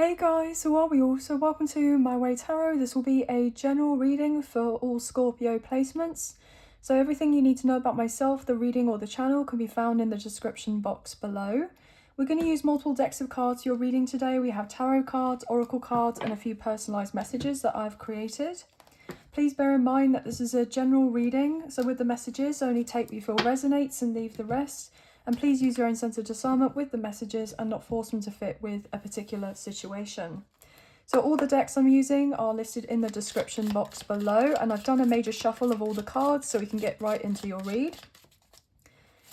Hey guys, how are we all? So welcome to My Way Tarot. This will be a general reading for all Scorpio placements. So everything you need to know about myself, the reading or the channel can be found in the description box below. We're going to use multiple decks of cards you're reading today. We have tarot cards, oracle cards and a few personalized messages that I've created. Please bear in mind that this is a general reading, so with the messages only take what you feel resonates and leave the rest. And please use your own sense of discernment with the messages and not force them to fit with a particular situation. So all the decks I'm using are listed in the description box below, and I've done a major shuffle of all the cards so we can get right into your read.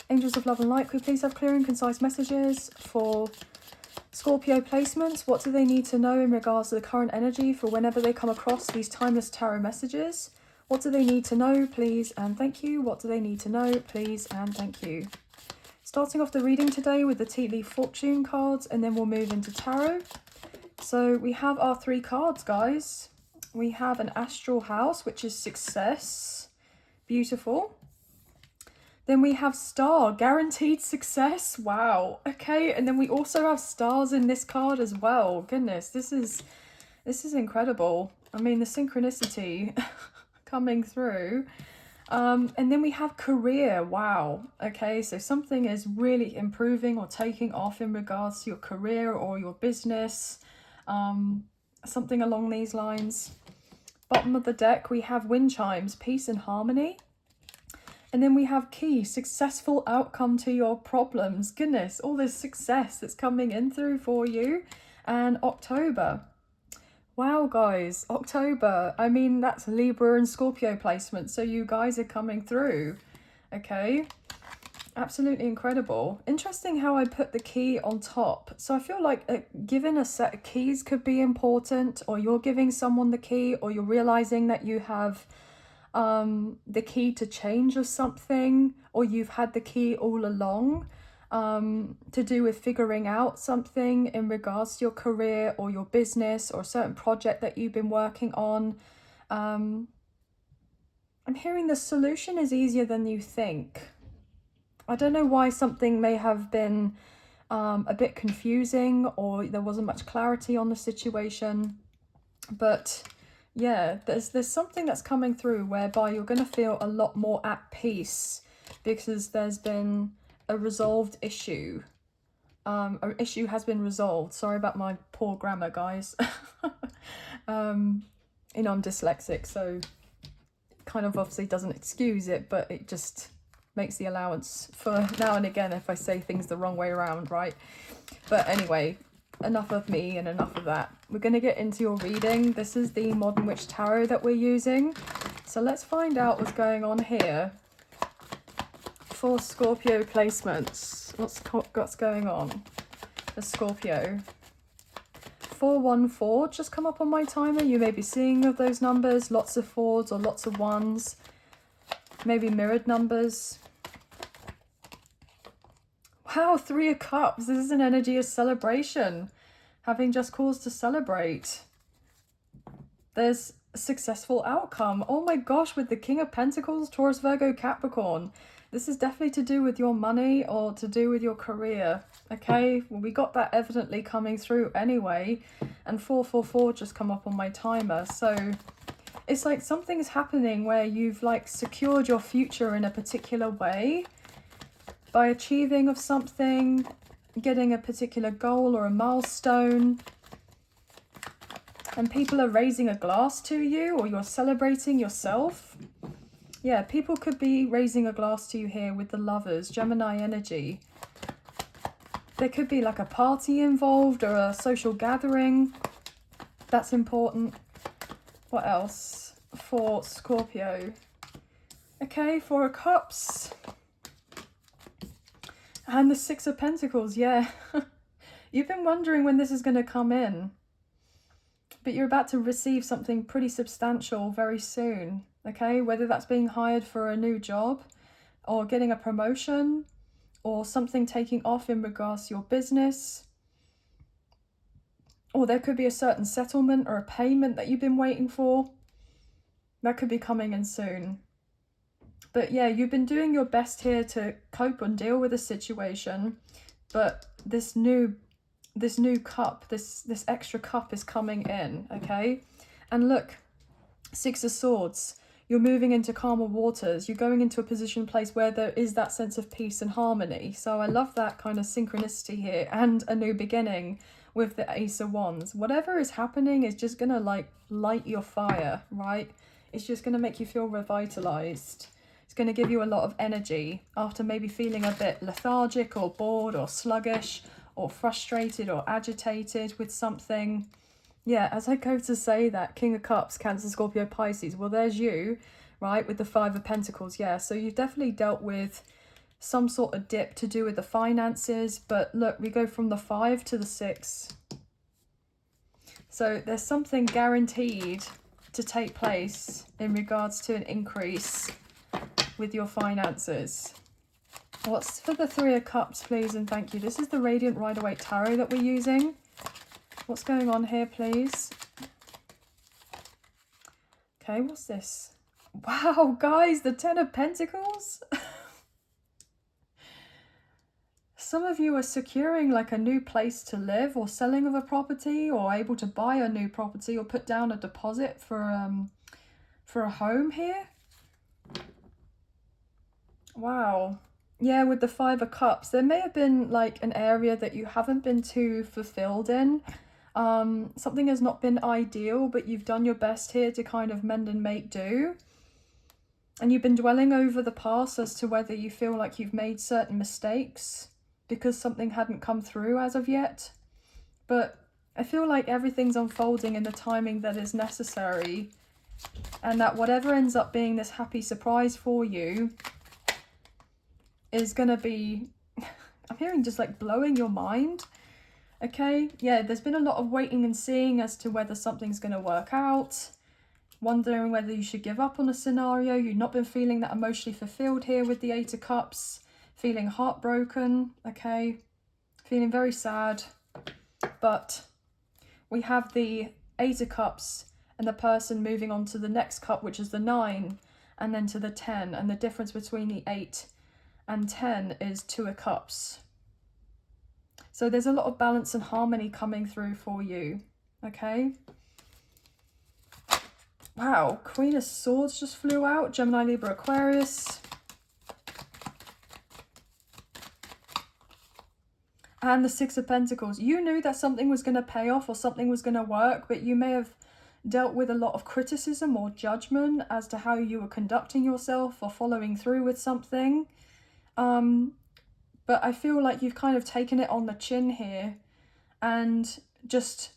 Angels of Love and Light, could we please have clear and concise messages for Scorpio placements? What do they need to know in regards to the current energy for whenever they come across these timeless tarot messages? What do they need to know, please and thank you? What do they need to know, please and thank you? Starting off the reading today with the Tea Leaf Fortune cards, and then we'll move into tarot. So we have our three cards, guys. We have an Astral House, which is success. Beautiful. Then we have Star, guaranteed success. Wow. Okay, and then we also have stars in this card as well. Goodness, this is incredible. I mean, the synchronicity coming through. And then we have career. Wow. Okay, so something is really improving or taking off in regards to your career or your business. Something along these lines. Bottom of the deck, we have wind chimes, peace and harmony. And then we have key, successful outcome to your problems. Goodness, all this success that's coming in through for you. And October. Wow, guys, October. I mean, that's Libra and Scorpio placement. So you guys are coming through. Okay. Absolutely incredible. Interesting how I put the key on top. So I feel like giving a set of keys could be important, or you're giving someone the key, or you're realizing that you have the key to change or something, or you've had the key all along. To do with figuring out something in regards to your career or your business or a certain project that you've been working on. I'm hearing the solution is easier than you think. I don't know why something may have been a bit confusing, or there wasn't much clarity on the situation, but yeah, there's something that's coming through whereby you're going to feel a lot more at peace because there's been a resolved issue. An issue has been resolved. Sorry about my poor grammar, guys. I'm dyslexic, so kind of obviously doesn't excuse it, but it just makes the allowance for now and again if I say things the wrong way around, right? But anyway, enough of me and enough of that. We're going to get into your reading. This is the Modern Witch Tarot that we're using. So let's find out what's going on here for Scorpio placements. What's going on for Scorpio? 414 just come up on my timer. You may be seeing of those numbers, lots of fours or lots of ones, maybe mirrored numbers. Wow, 3 of Cups. This is an energy of celebration, having just cause to celebrate. There's a successful outcome. Oh my gosh, with the King of Pentacles, Taurus, Virgo, Capricorn. This is definitely to do with your money or to do with your career. Okay, well, we got that evidently coming through anyway. And 444 just come up on my timer. So it's like something's happening where you've like secured your future in a particular way by achieving of something, getting a particular goal or a milestone. And people are raising a glass to you, or you're celebrating yourself. Yeah, people could be raising a glass to you here with the Lovers, Gemini energy. There could be like a party involved or a social gathering. That's important. What else for Scorpio? Okay, 4 of Cups. And the 6 of Pentacles, yeah. You've been wondering when this is going to come in. But you're about to receive something pretty substantial very soon. Okay, whether that's being hired for a new job or getting a promotion or something taking off in regards to your business. Or there could be a certain settlement or a payment that you've been waiting for. That could be coming in soon. But yeah, you've been doing your best here to cope and deal with the situation. But this new this new cup, this extra cup is coming in, okay? And look, Six of Swords, you're moving into calmer waters. You're going into a position, place where there is that sense of peace and harmony. So I love that kind of synchronicity here, and a new beginning with the Ace of Wands. Whatever is happening is just gonna like light your fire, right? It's just gonna make you feel revitalized. It's gonna give you a lot of energy after maybe feeling a bit lethargic or bored or sluggish or frustrated or agitated with something. Yeah, as I go to say that, King of Cups, Cancer, Scorpio, Pisces, well, there's you, right, with the Five of Pentacles. Yeah, so you've definitely dealt with some sort of dip to do with the finances, but look, we go from the 5 to the 6. So there's something guaranteed to take place in regards to an increase with your finances. What's for the Three of Cups, please, and thank you. This is the Radiant Rider-Waite Tarot that we're using. What's going on here, please? Okay, what's this? Wow, guys, the Ten of Pentacles. Some of you are securing like a new place to live, or selling of a property, or able to buy a new property, or put down a deposit for a home here. Wow. Yeah, with the Five of Cups, there may have been like an area that you haven't been too fulfilled in. Something has not been ideal, but you've done your best here to kind of mend and make do. And you've been dwelling over the past as to whether you feel like you've made certain mistakes because something hadn't come through as of yet. But I feel like everything's unfolding in the timing that is necessary, and that whatever ends up being this happy surprise for you is going to be, I'm hearing just like blowing your mind. Okay, yeah, there's been a lot of waiting and seeing as to whether something's going to work out, wondering whether you should give up on a scenario. You've not been feeling that emotionally fulfilled here with the Eight of Cups, feeling heartbroken, okay, feeling very sad. But we have the Eight of Cups and the person moving on to the next cup, which is the 9, and then to the 10, and the difference between the 8 and 10 is 2 of Cups. So there's a lot of balance and harmony coming through for you, okay? Wow, Queen of Swords just flew out. Gemini, Libra, Aquarius. And the Six of Pentacles. You knew that something was going to pay off or something was going to work, but you may have dealt with a lot of criticism or judgment as to how you were conducting yourself or following through with something. But I feel like you've kind of taken it on the chin here and just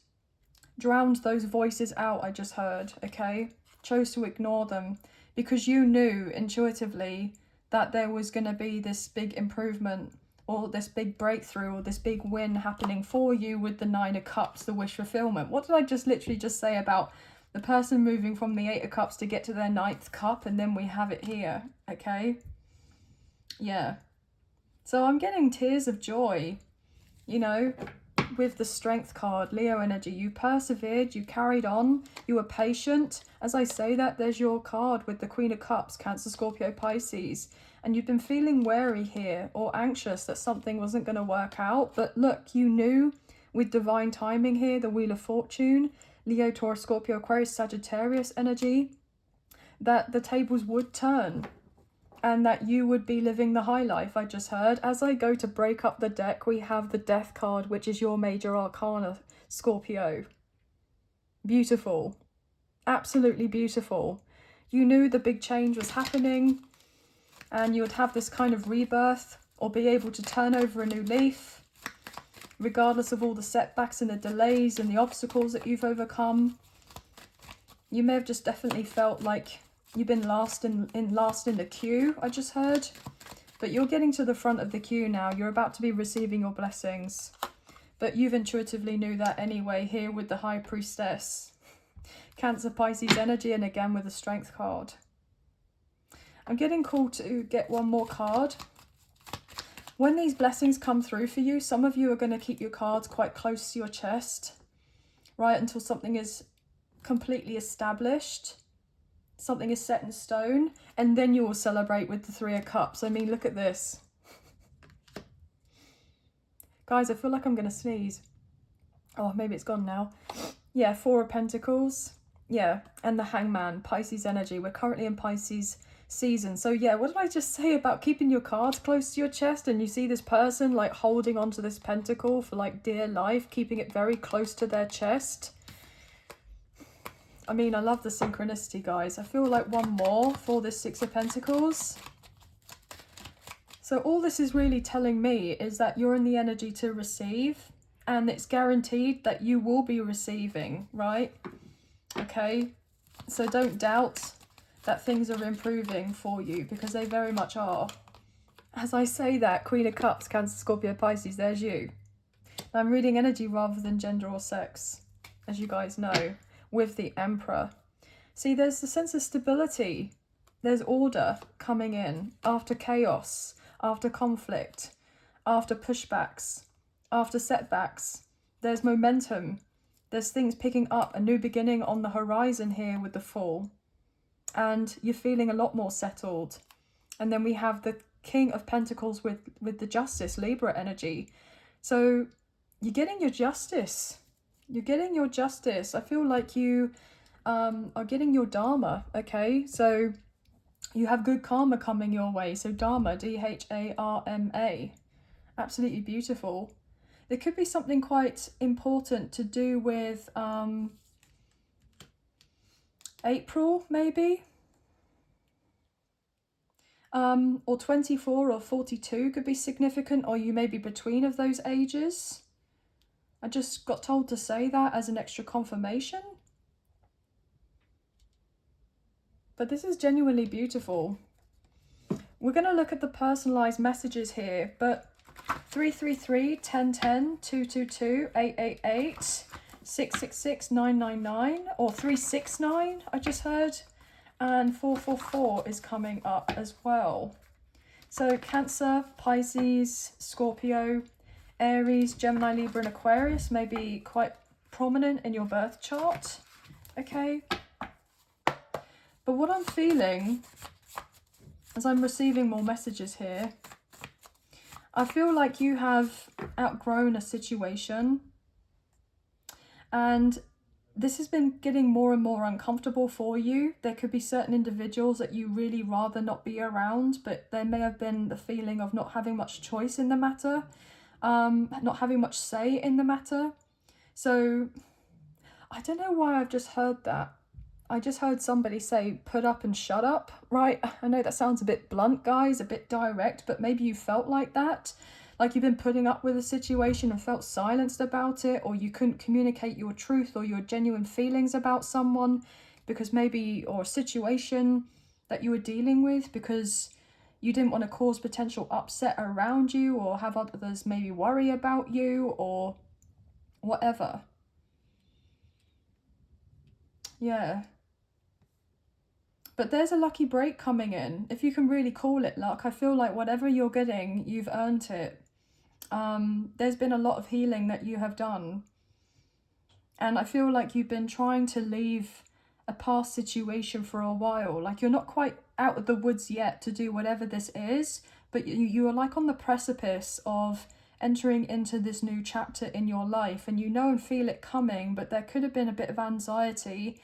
drowned those voices out I just heard, okay? Chose to ignore them because you knew intuitively that there was going to be this big improvement or this big breakthrough or this big win happening for you with the 9 of Cups, the wish fulfillment. What did I just literally just say about the person moving from the 8 of Cups to get to their 9th cup, and then we have it here, okay? Yeah. So I'm getting tears of joy, you know, with the Strength card, Leo energy. You persevered, you carried on, you were patient. As I say that, there's your card with the Queen of Cups, Cancer, Scorpio, Pisces. And you've been feeling wary here or anxious that something wasn't going to work out. But look, you knew with divine timing here, the Wheel of Fortune, Leo, Taurus, Scorpio, Aquarius, Sagittarius energy, that the tables would turn. And that you would be living the high life, I just heard. As I go to break up the deck, we have the Death card, which is your major arcana, Scorpio. Beautiful. Absolutely beautiful. You knew the big change was happening, and you would have this kind of rebirth, or be able to turn over a new leaf, regardless of all the setbacks and the delays and the obstacles that you've overcome. You may have just definitely felt like you've been last in the queue, I just heard. But you're getting to the front of the queue now. You're about to be receiving your blessings. But you've intuitively knew that anyway here with the High Priestess. Cancer, Pisces energy, and again with the Strength card. I'm getting called to get one more card. When these blessings come through for you, some of you are going to keep your cards quite close to your chest, right, until something is completely established. Something is set in stone, and then you will celebrate with the 3 of Cups. I mean, look at this. Guys, I feel like I'm going to sneeze. Oh, maybe it's gone now. Yeah, Four of Pentacles. Yeah, and the Hangman, Pisces energy. We're currently in Pisces season. So yeah, what did I just say about keeping your cards close to your chest, and you see this person like holding onto this pentacle for like dear life, keeping it very close to their chest. I mean, I love the synchronicity, guys. I feel like one more for this Six of Pentacles. So all this is really telling me is that you're in the energy to receive, and it's guaranteed that you will be receiving, right? Okay, so don't doubt that things are improving for you, because they very much are. As I say that, Queen of Cups, Cancer, Scorpio, Pisces, there's you. I'm reading energy rather than gender or sex, as you guys know, with the Emperor. See, there's the sense of stability. There's order coming in after chaos, after conflict, after pushbacks, after setbacks. There's momentum. There's things picking up, a new beginning on the horizon here with the Fool. And you're feeling a lot more settled. And then we have the King of Pentacles with the Justice, Libra energy. So you're getting your justice. You're getting your justice. I feel like you are getting your Dharma, okay? So you have good karma coming your way. So Dharma, D-H-A-R-M-A. Absolutely beautiful. There could be something quite important to do with April, maybe. Or 24 or 42 could be significant, or you may be between of those ages. I just got told to say that as an extra confirmation. But this is genuinely beautiful. We're going to look at the personalized messages here, but 333, 1010, 222, 888, 666, 999, or 369, I just heard, and 444 is coming up as well. So Cancer, Pisces, Scorpio, Aries, Gemini, Libra, and Aquarius may be quite prominent in your birth chart, okay? But what I'm feeling, as I'm receiving more messages here, I feel like you have outgrown a situation, and this has been getting more and more uncomfortable for you. There could be certain individuals that you really rather not be around, but there may have been the feeling of not having much choice in the matter, not having much say in the matter. So I don't know why I've just heard that. I just heard somebody say, put up and shut up, right? I know that sounds a bit blunt, guys, a bit direct, but maybe you felt like that. Like you've been putting up with a situation and felt silenced about it, or you couldn't communicate your truth or your genuine feelings about someone because maybe, or a situation that you were dealing with because you didn't want to cause potential upset around you or have others maybe worry about you or whatever. Yeah. But there's a lucky break coming in, if you can really call it luck. I feel like whatever you're getting, you've earned it. There's been a lot of healing that you have done. And I feel like you've been trying to leave a past situation for a while. Like you're not quite out of the woods yet to do whatever this is, but you are like on the precipice of entering into this new chapter in your life, and you know and feel it coming, but there could have been a bit of anxiety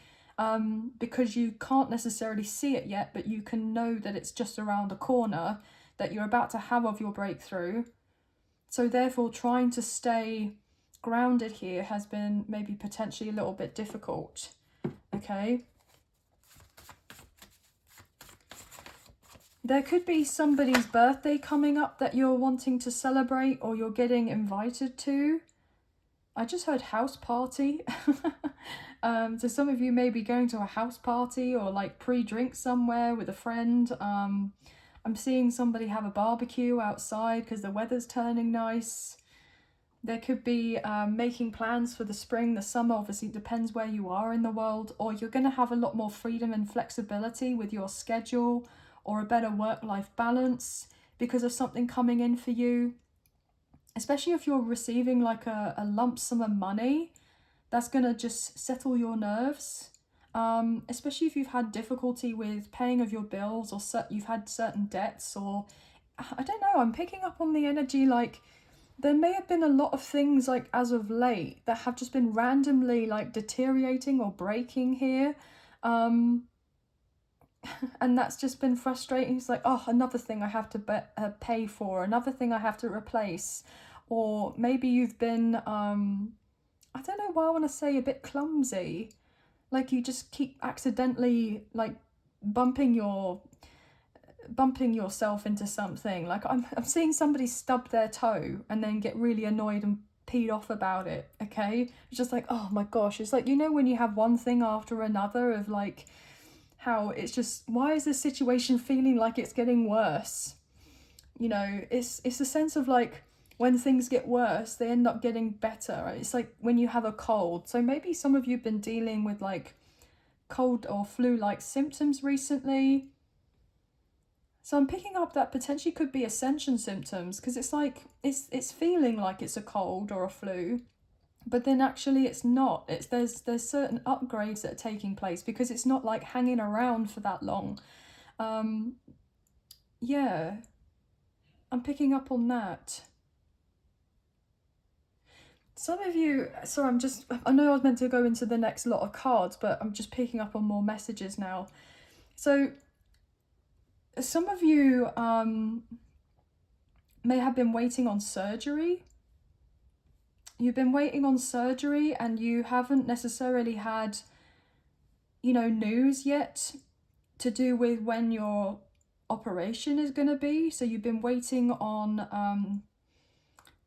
because you can't necessarily see it yet, but you can know that it's just around the corner, that you're about to have of your breakthrough. So therefore, trying to stay grounded here has been maybe potentially a little bit difficult, okay? There could be somebody's birthday coming up that you're wanting to celebrate or you're getting invited to. I just heard house party. So some of you may be going to a house party or like pre-drink somewhere with a friend. I'm seeing somebody have a barbecue outside because the weather's turning nice. There could be making plans for the spring, the summer, obviously depends where you are in the world, or you're going to have a lot more freedom and flexibility with your schedule or a better work-life balance because of something coming in for you. Especially if you're receiving like a lump sum of money, that's going to just settle your nerves. Especially if you've had difficulty with paying of your bills or you've had certain debts, or I don't know, I'm picking up on the energy like there may have been a lot of things like as of late that have just been randomly like deteriorating or breaking here. And that's just been frustrating. It's like, oh, another thing I have to pay for, another thing I have to replace. Or maybe you've been, I don't know why I want to say a bit clumsy. Like you just keep accidentally like bumping yourself into something. Like I'm seeing somebody stub their toe and then get really annoyed and peed off about it, okay? It's just like, oh my gosh. It's like, you know, when you have one thing after another of like, how it's just, why is this situation feeling like it's getting worse? You know, it's a sense of like, when things get worse, they end up getting better, right? It's like when you have a cold. So maybe some of you have been dealing with like cold or flu-like symptoms recently. So I'm picking up that potentially could be ascension symptoms, because it's like, it's feeling like it's a cold or a flu, but then actually it's not. There's certain upgrades that are taking place because it's not like hanging around for that long. Yeah, I'm picking up on that. Some of you, sorry, I know I was meant to go into the next lot of cards, but I'm just picking up on more messages now. So some of you may have been waiting on surgery. You've been waiting on surgery and you haven't necessarily had, you know, news yet to do with when your operation is going to be. So you've been waiting on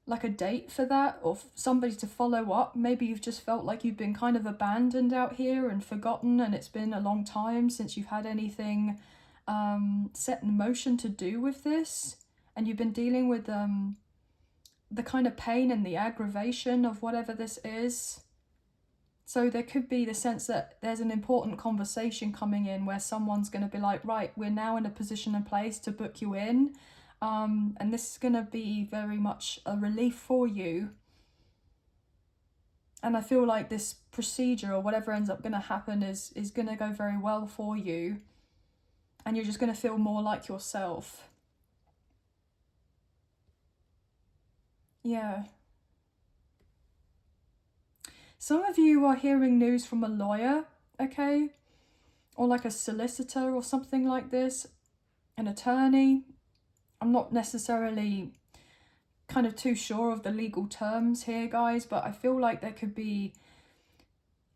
like a date for that, or somebody to follow up. Maybe you've just felt like you've been kind of abandoned out here and forgotten, and it's been a long time since you've had anything set in motion to do with this, and you've been dealing with the kind of pain and the aggravation of whatever this is. So there could be the sense that there's an important conversation coming in where someone's going to be like, right, we're now in a position and place to book you in. And this is going to be very much a relief for you. And I feel like this procedure or whatever ends up going to happen is going to go very well for you. And you're just going to feel more like yourself. Yeah. Some of you are hearing news from a lawyer, okay? Or like a solicitor or something like this, an attorney. I'm not necessarily kind of too sure of the legal terms here, guys, but I feel like there could be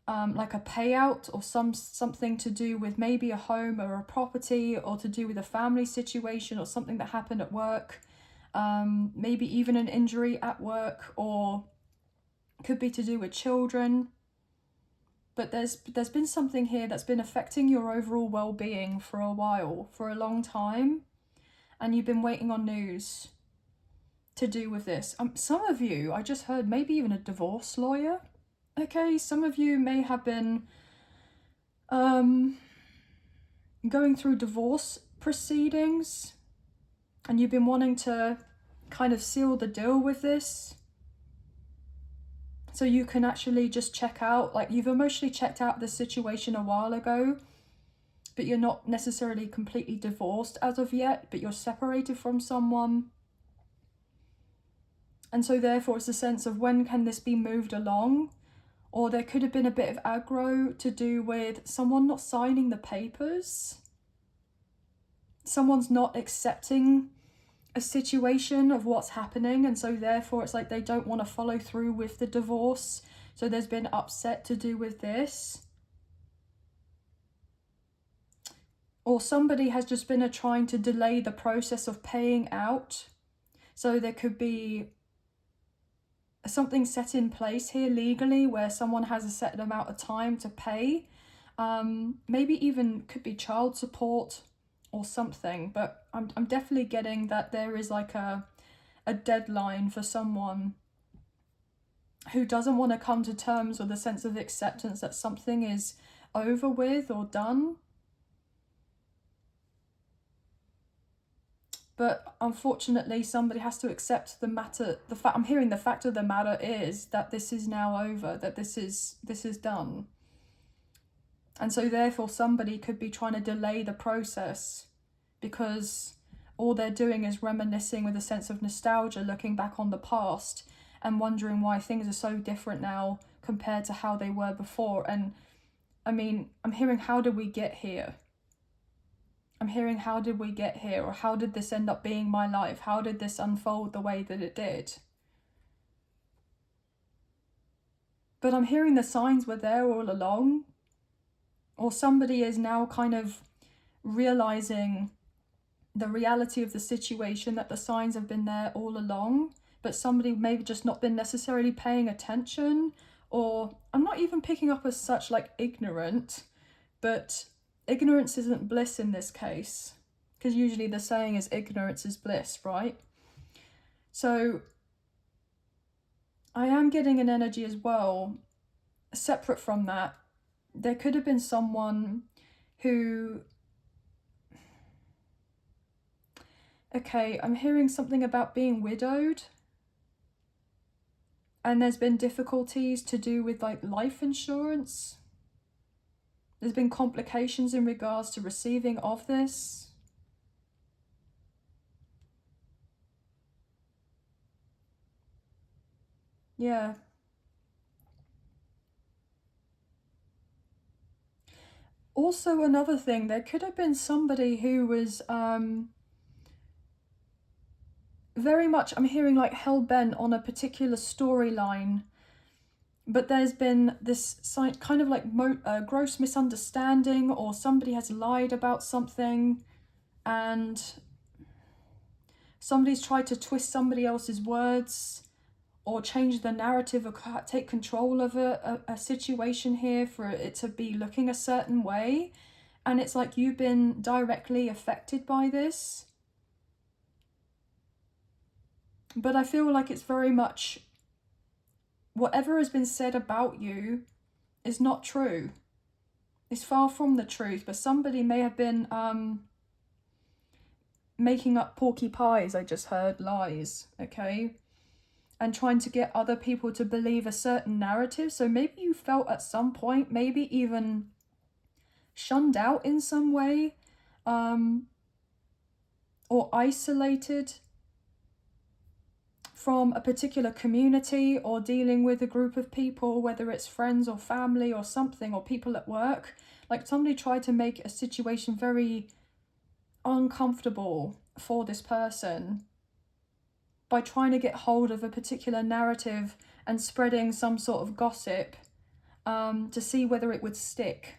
like a payout or something to do with maybe a home or a property, or to do with a family situation or something that happened at work. Maybe even an injury at work, or could be to do with children. But there's been something here that's been affecting your overall well-being for a while, for a long time, and you've been waiting on news to do with this. Some of you, I just heard, maybe even a divorce lawyer. Okay, some of you may have been going through divorce proceedings, and you've been wanting to kind of seal the deal with this, so you can actually just check out, like you've emotionally checked out the situation a while ago, but you're not necessarily completely divorced as of yet, but you're separated from someone. And so therefore it's a sense of, when can this be moved along? Or there could have been a bit of aggro to do with someone not signing the papers. Someone's not accepting a situation of what's happening, and so therefore it's like they don't want to follow through with the divorce. So there's been upset to do with this. Or somebody has just been trying to delay the process of paying out. So there could be something set in place here legally where someone has a set amount of time to pay. Maybe even could be child support or something, but I'm definitely getting that there is like a deadline for someone who doesn't want to come to terms with a sense of acceptance that something is over with or done. But unfortunately, somebody has to accept the matter. I'm hearing the fact of the matter is that this is now over, that this is done. And so therefore somebody could be trying to delay the process because all they're doing is reminiscing with a sense of nostalgia, looking back on the past and wondering why things are so different now compared to how they were before. And I mean, I'm hearing, how did we get here? I'm hearing, how did we get here? Or how did this end up being my life? How did this unfold the way that it did? But I'm hearing the signs were there all along. Or somebody is now kind of realizing the reality of the situation, that the signs have been there all along, but somebody maybe just not been necessarily paying attention. Or I'm not even picking up as such like ignorant, but ignorance isn't bliss in this case, because usually the saying is ignorance is bliss, right? So I am getting an energy as well, separate from that. There could have been someone who, okay, I'm hearing something about being widowed, and there's been difficulties to do with like life insurance. There's been complications in regards to receiving of this. Yeah. Also, another thing, there could have been somebody who was very much, I'm hearing like hell-bent on a particular storyline, but there's been this kind of like gross misunderstanding, or somebody has lied about something, and somebody's tried to twist somebody else's words or change the narrative or take control of a situation here for it to be looking a certain way. And it's like you've been directly affected by this. But I feel like it's very much, whatever has been said about you is not true. It's far from the truth, but somebody may have been making up porky pies, I just heard, lies, okay? And trying to get other people to believe a certain narrative. So maybe you felt at some point, maybe even shunned out in some way, or isolated from a particular community, or dealing with a group of people, whether it's friends or family or something, or people at work. Like somebody tried to make a situation very uncomfortable for this person by trying to get hold of a particular narrative and spreading some sort of gossip to see whether it would stick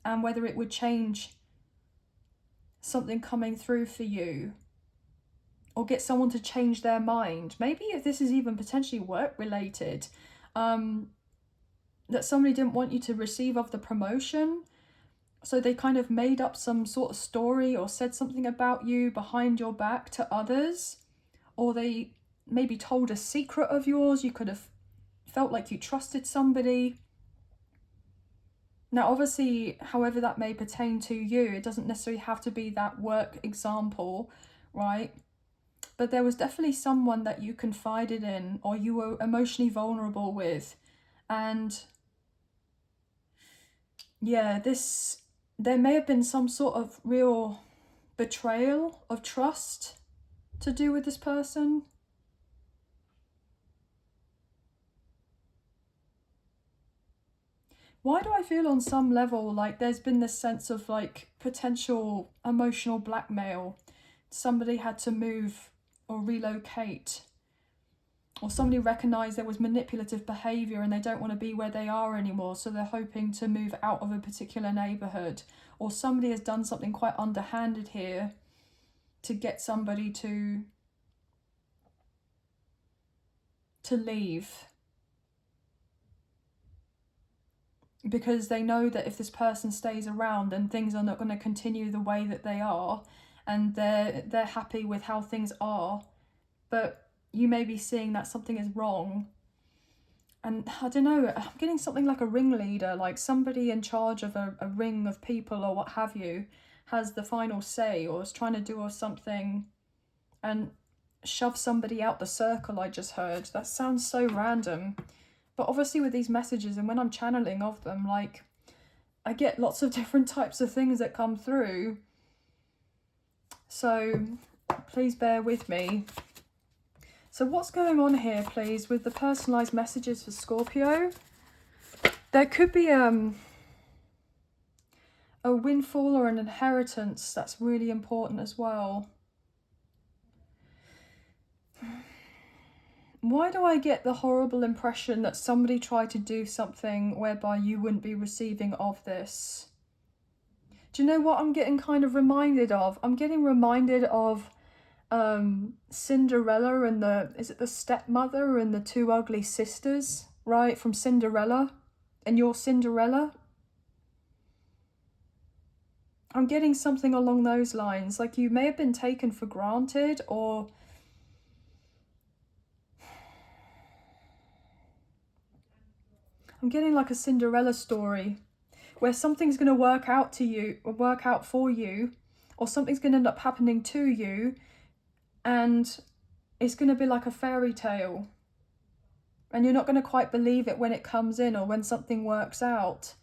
and whether it would change something coming through for you, or get someone to change their mind. Maybe if this is even potentially work related, that somebody didn't want you to receive of the promotion, so they kind of made up some sort of story or said something about you behind your back to others, or they maybe told a secret of yours. You could have felt like you trusted somebody. Now, obviously, however that may pertain to you, it doesn't necessarily have to be that work example, right? But there was definitely someone that you confided in, or you were emotionally vulnerable with. And yeah, there may have been some sort of real betrayal of trust to do with this person. Why do I feel on some level like there's been this sense of like potential emotional blackmail? Somebody had to move or relocate, or somebody recognized there was manipulative behavior and they don't want to be where they are anymore, so they're hoping to move out of a particular neighborhood, or somebody has done something quite underhanded here to get somebody to leave, because they know that if this person stays around, then things are not going to continue the way that they are, and they're happy with how things are. But you may be seeing that something is wrong. And I don't know, I'm getting something like a ringleader, like somebody in charge of a ring of people or what have you, has the final say, or is trying to do or something and shove somebody out the circle. I just heard. That sounds so random. But obviously with these messages, and when I'm channeling of them, like, I get lots of different types of things that come through. So Please bear with me. So what's going on here, please, with the personalised messages for Scorpio? There could be a windfall or an inheritance that's really important as well. Why do I get the horrible impression that somebody tried to do something whereby you wouldn't be receiving of this? Do you know what I'm getting kind of reminded of? I'm getting reminded of Cinderella and is it the stepmother and the two ugly sisters, right? From Cinderella, and you're Cinderella. I'm getting something along those lines, like you may have been taken for granted, or I'm getting like a Cinderella story where something's going to work out to you, or work out for you, or something's going to end up happening to you, and it's going to be like a fairy tale. And you're not going to quite believe it when it comes in or when something works out.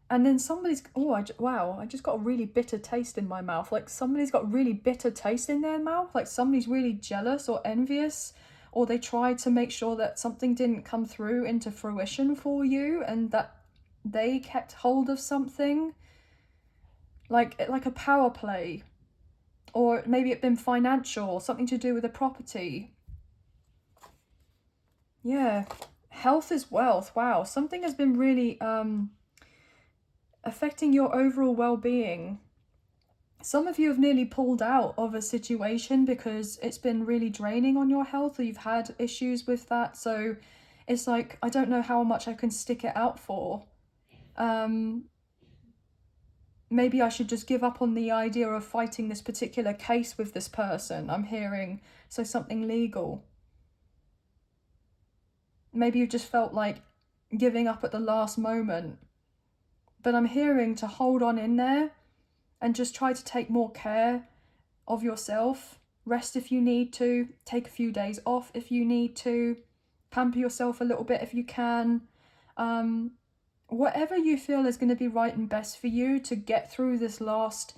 And then somebody's, wow, I just got a really bitter taste in my mouth. Like somebody's got really bitter taste in their mouth. Like somebody's really jealous or envious, or they tried to make sure that something didn't come through into fruition for you and that they kept hold of something. Like a power play. Or maybe it's been financial, something to do with a property. Yeah, health is wealth. Wow, something has been really affecting your overall well-being. Some of you have nearly pulled out of a situation because it's been really draining on your health, or you've had issues with that. So it's like, I don't know how much I can stick it out for. Maybe I should just give up on the idea of fighting this particular case with this person, I'm hearing. So something legal. Maybe you just felt like giving up at the last moment. But I'm hearing to hold on in there and just try to take more care of yourself. Rest if you need to. Take a few days off if you need to. Pamper yourself a little bit if you can. Whatever you feel is going to be right and best for you to get through this last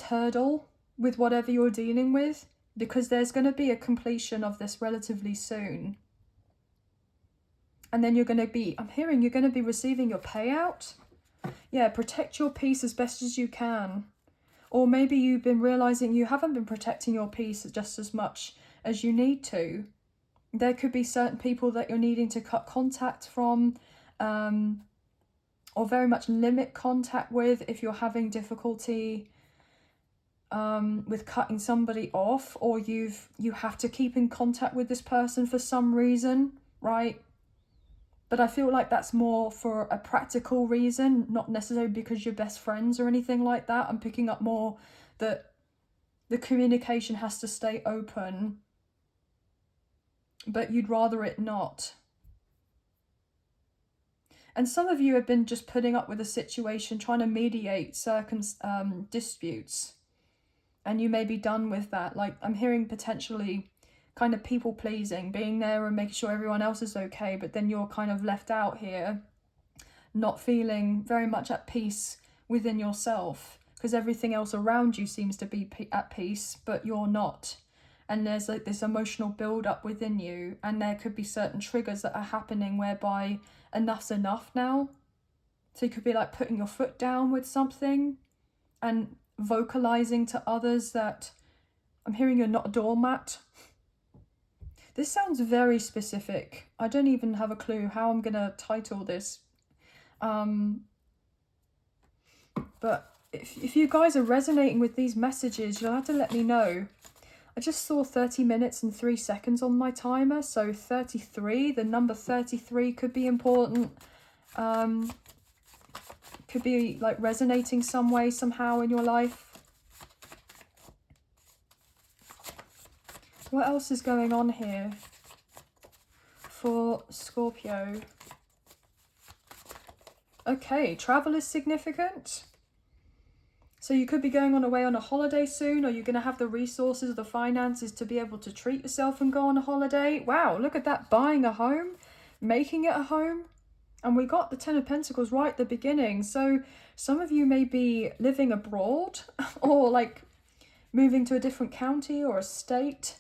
hurdle with whatever you're dealing with, because there's going to be a completion of this relatively soon. And then you're going to be, I'm hearing you're going to be receiving your payout. Yeah, protect your peace as best as you can. Or maybe you've been realizing you haven't been protecting your peace just as much as you need to. There could be certain people that you're needing to cut contact from, or very much limit contact with if you're having difficulty with cutting somebody off, or you have to keep in contact with this person for some reason, right? But I feel like that's more for a practical reason, not necessarily because you're best friends or anything like that. I'm picking up more that the communication has to stay open, but you'd rather it not. And some of you have been just putting up with a situation, trying to mediate disputes, and you may be done with that. Like I'm hearing potentially kind of people pleasing, being there and making sure everyone else is okay, but then you're kind of left out here, not feeling very much at peace within yourself, because everything else around you seems to be at peace, but you're not. And there's like this emotional build up within you, and there could be certain triggers that are happening whereby enough's enough now. So you could be like putting your foot down with something and vocalizing to others that, I'm hearing you're not a doormat. This sounds very specific. I don't even have a clue how I'm going to title this. But if you guys are resonating with these messages, you'll have to let me know. I just saw 30 minutes and 3 seconds on my timer, so 33, the number 33 could be important. Could be like resonating some way, somehow in your life. What else is going on here for Scorpio? Okay, travel is significant. So you could be going away on a holiday soon, or you're going to have the resources or the finances to be able to treat yourself and go on a holiday. Wow, look at that, buying a home, making it a home. And we got the 10 of Pentacles right at the beginning. So some of you may be living abroad or like moving to a different county or a state,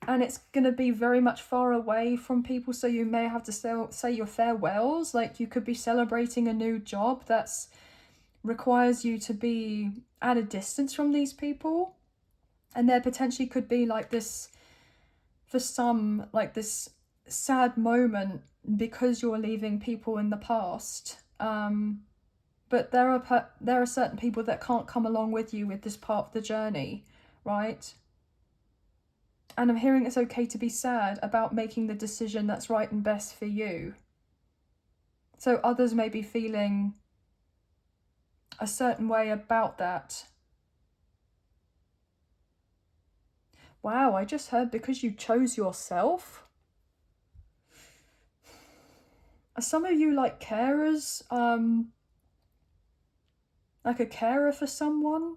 and it's going to be very much far away from people, so you may have to say your farewells. Like, you could be celebrating a new job that's requires you to be at a distance from these people, and there potentially could be like this, for some, like this sad moment because you're leaving people in the past. But there are certain people that can't come along with you with this part of the journey, right? And I'm hearing it's okay to be sad about making the decision that's right and best for you. So others may be feeling a certain way about that. Wow, I just heard because you chose yourself. Are some of you like carers? Like a carer for someone?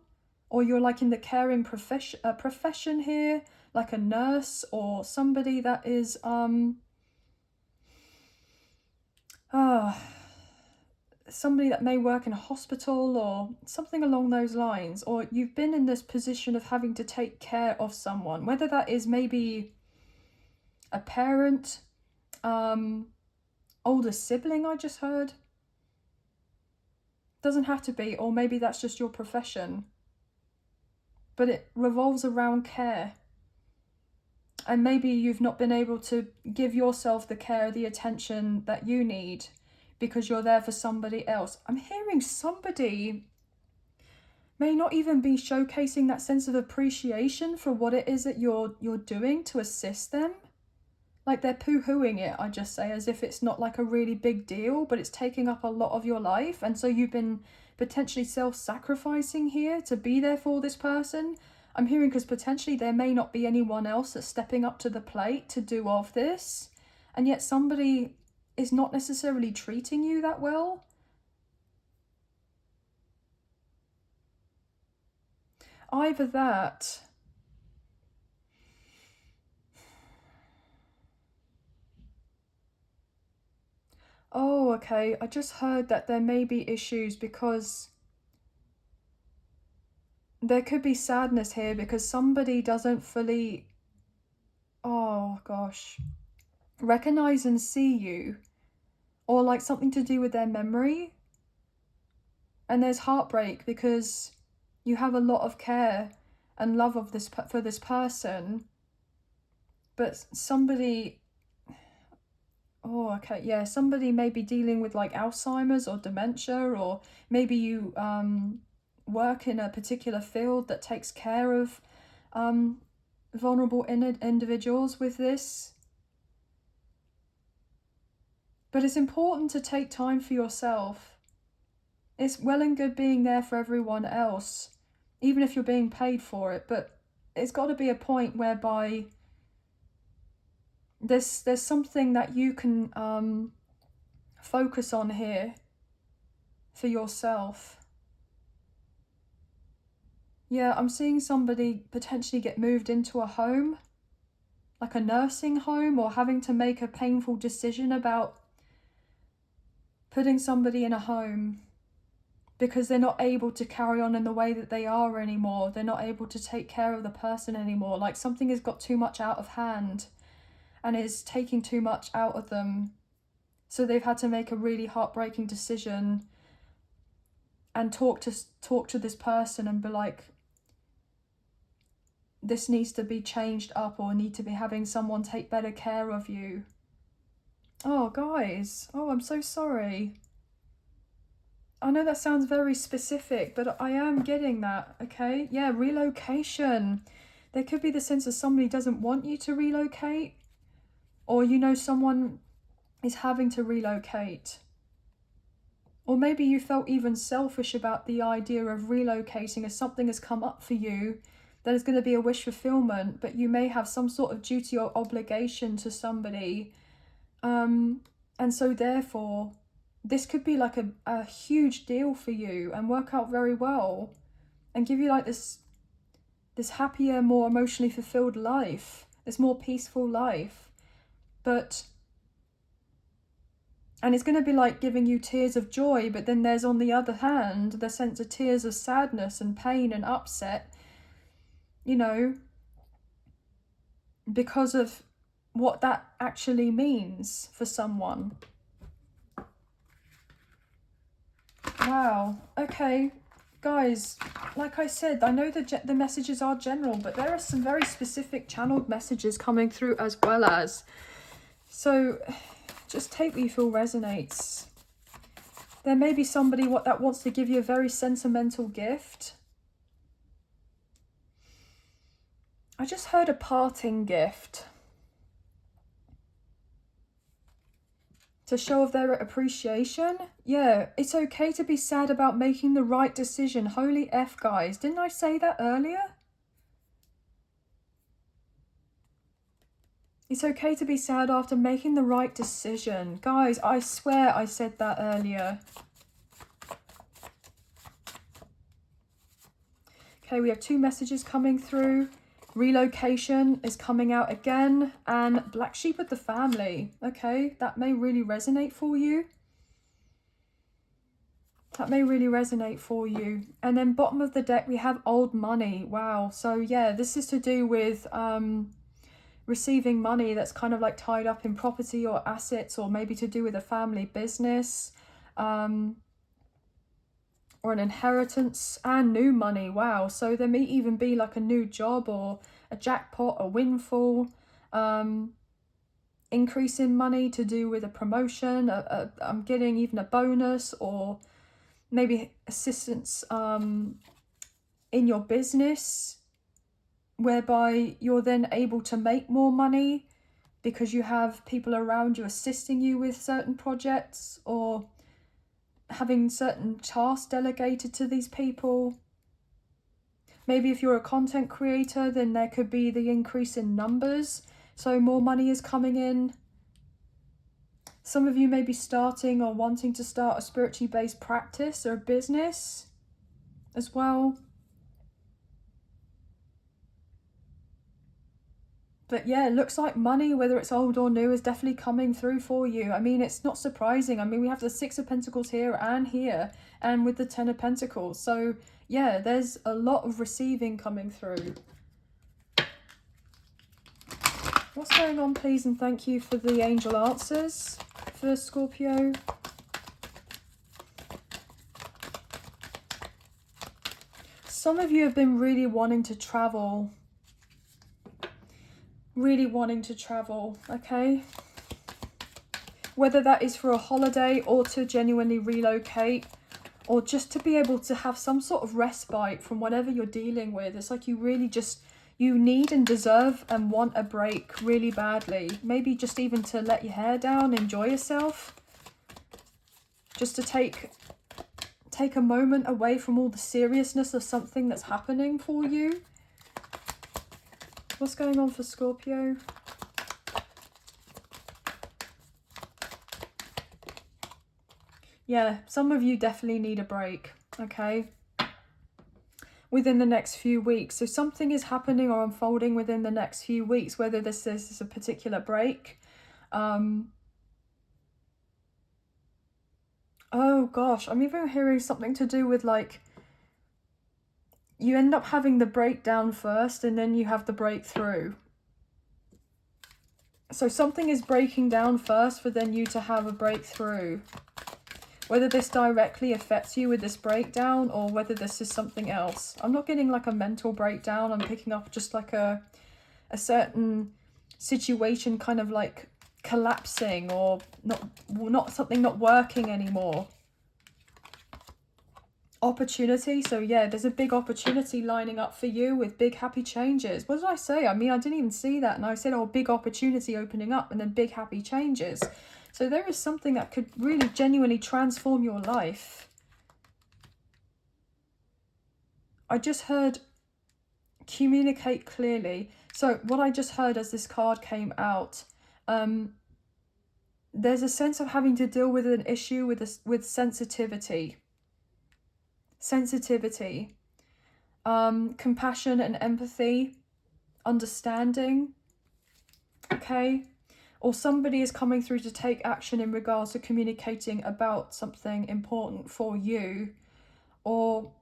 Or you're like in the caring profession here, like a nurse or somebody that is somebody that may work in a hospital or something along those lines. Or you've been in this position of having to take care of someone, whether that is maybe a parent, older sibling, I just heard. Doesn't have to be, or maybe that's just your profession. But it revolves around care. And maybe you've not been able to give yourself the care, the attention that you need because you're there for somebody else. I'm hearing somebody may not even be showcasing that sense of appreciation for what it is that you're doing to assist them. Like, they're poo-hooing it, I just say, as if it's not like a really big deal, but it's taking up a lot of your life. And so you've been potentially self-sacrificing here to be there for this person. I'm hearing because potentially there may not be anyone else that's stepping up to the plate to do of this. And yet somebody is not necessarily treating you that well. Either that, oh, okay, I just heard that there may be issues because there could be sadness here because somebody doesn't fully, oh gosh, recognize and see you, or like something to do with their memory. And there's heartbreak because you have a lot of care and love of this for this person, but somebody, oh, okay, yeah, somebody may be dealing with like Alzheimer's or dementia, or maybe you work in a particular field that takes care of vulnerable individuals with this. But it's important to take time for yourself. It's well and good being there for everyone else, even if you're being paid for it, but it's got to be a point whereby there's something that you can focus on here for yourself. Yeah, I'm seeing somebody potentially get moved into a home, like a nursing home, or having to make a painful decision about putting somebody in a home because they're not able to carry on in the way that they are anymore. They're not able to take care of the person anymore. Like, something has got too much out of hand and is taking too much out of them. So they've had to make a really heartbreaking decision and talk to this person and be like, this needs to be changed up, or need to be having someone take better care of you. Oh, guys. Oh, I'm so sorry. I know that sounds very specific, but I am getting that, okay? Yeah, relocation. There could be the sense that somebody doesn't want you to relocate, or you know someone is having to relocate. Or maybe you felt even selfish about the idea of relocating as something has come up for you that is going to be a wish fulfillment, but you may have some sort of duty or obligation to somebody. And so therefore, this could be like a huge deal for you and work out very well and give you like this happier, more emotionally fulfilled life, this more peaceful life. And it's going to be like giving you tears of joy, but then there's, on the other hand, the sense of tears of sadness and pain and upset. you know, because of what that actually means for someone. Wow. Okay. Guys, like I said, I know the messages are general, but there are some very specific channeled messages coming through as well as. So just take what you feel resonates. There may be somebody that wants to give you a very sentimental gift. I just heard a parting gift. To show of their appreciation. Yeah, it's okay to be sad about making the right decision. Holy F, guys. Didn't I say that earlier? It's okay to be sad after making the right decision. Guys, I swear I said that earlier. Okay, we have 2 messages coming through. Relocation is coming out again. And Black Sheep of the Family. Okay, that may really resonate for you. That may really resonate for you. And then bottom of the deck, we have old money. Wow. So yeah, this is to do with receiving money that's kind of like tied up in property or assets, or maybe to do with a family business, or an inheritance, and new money. Wow. So there may even be like a new job or a jackpot, a windfall, increase in money to do with a promotion. I'm getting even a bonus, or maybe assistance in your business, whereby you're then able to make more money because you have people around you assisting you with certain projects, or having certain tasks delegated to these people. Maybe if you're a content creator, then there could be the increase in numbers, so more money is coming in. Some of you may be starting or wanting to start a spiritually based practice or a business as well. But yeah, it looks like money, whether it's old or new, is definitely coming through for you. I mean, it's not surprising. I mean, we have the 6 of Pentacles here, and with the 10 of Pentacles. So yeah, there's a lot of receiving coming through. What's going on, please, and thank you for the angel answers for Scorpio. Some of you have been really wanting to travel. Okay? Whether that is for a holiday, or to genuinely relocate, or just to be able to have some sort of respite from whatever you're dealing with. It's like you really just, you need and deserve and want a break really badly. Maybe just even to let your hair down, enjoy yourself. Just to take a moment away from all the seriousness of something that's happening for you. What's going on for Scorpio? Yeah, some of you definitely need a break, okay? Within the next few weeks. So something is happening or unfolding within the next few weeks, whether this is a particular break. Oh gosh, I'm even hearing something to do with like, you end up having the breakdown first and then you have the breakthrough. So something is breaking down first for then you to have a breakthrough. Whether this directly affects you with this breakdown, or whether this is something else. I'm not getting like a mental breakdown. I'm picking up just like a certain situation kind of like collapsing, or not something not working anymore. Opportunity. So yeah, there's a big opportunity lining up for you with big happy changes. What did I say? I mean, I didn't even see that, and I said, oh, big opportunity opening up, and then big happy changes. So there is something that could really genuinely transform your life. I just heard communicate clearly. So what I just heard as this card came out, there's a sense of having to deal with an issue with sensitivity. Compassion and empathy, understanding, okay? Or somebody is coming through to take action in regards to communicating about something important for you, or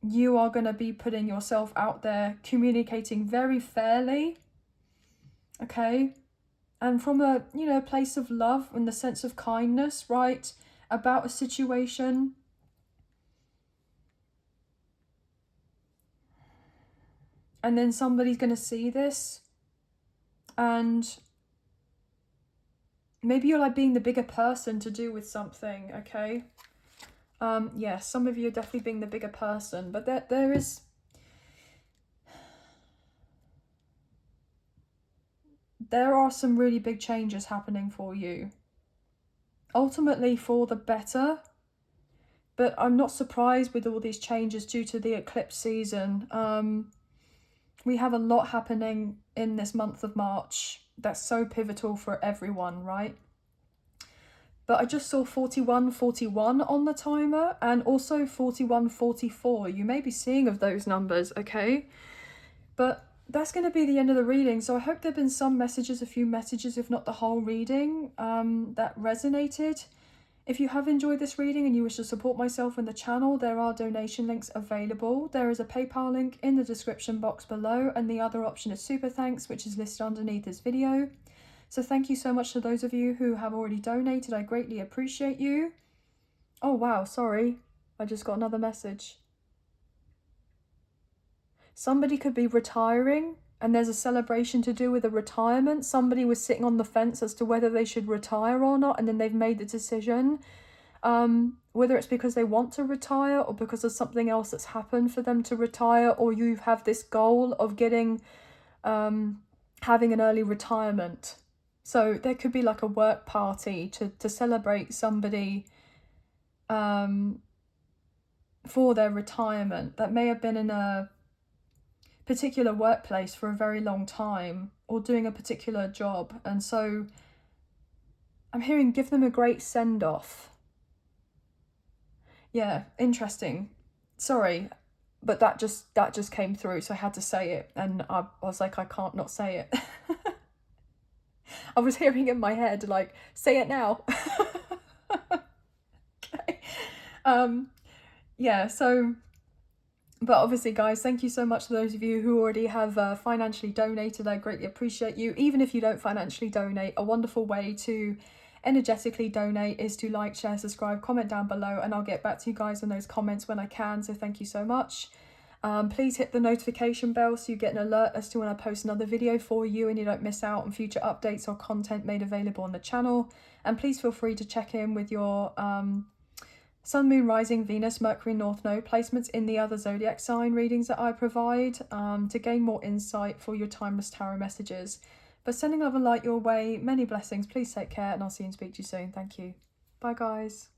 you are going to be putting yourself out there, communicating very fairly, okay? And from a, you know, place of love and the sense of kindness, right, about a situation. And then somebody's going to see this, and maybe you're like being the bigger person to do with something, okay? Yeah, some of you are definitely being the bigger person, but there are some really big changes happening for you. Ultimately for the better, but I'm not surprised with all these changes due to the eclipse season. We have a lot happening in this month of March that's so pivotal for everyone, right? But I just saw 4141 on the timer, and also 4144. You may be seeing of those numbers, okay? But that's going to be the end of the reading. So I hope there have been some messages, a few messages, if not the whole reading, that resonated. If you have enjoyed this reading and you wish to support myself and the channel, there are donation links available. There is a PayPal link in the description box below, and the other option is Super Thanks, which is listed underneath this video. So thank you so much to those of you who have already donated. I greatly appreciate you. Oh wow, sorry. I just got another message. Somebody could be retiring and there's a celebration to do with a retirement. Somebody was sitting on the fence as to whether they should retire or not, and then they've made the decision. Whether it's because they want to retire or because of something else that's happened for them to retire, or you have this goal of getting, having an early retirement. So there could be like a work party to celebrate somebody for their retirement that may have been in a particular workplace for a very long time or doing a particular job. And so I'm hearing give them a great send-off. Yeah, interesting. Sorry, but that just came through, so I had to say it, and I was like, I can't not say it. I was hearing in my head, like, say it now. Okay. Yeah, so, but obviously, guys, thank you so much to those of you who already have financially donated. I greatly appreciate you. Even if you don't financially donate, a wonderful way to energetically donate is to like, share, subscribe, comment down below, and I'll get back to you guys on those comments when I can. So thank you so much. Please hit the notification bell so you get an alert as to when I post another video for you and you don't miss out on future updates or content made available on the channel. And please feel free to check in with your Sun, Moon, Rising, Venus, Mercury, North Node placements in the other zodiac sign readings that I provide to gain more insight for your timeless tarot messages. But sending love and light your way, many blessings. Please take care, and I'll see you and speak to you soon. Thank you. Bye, guys.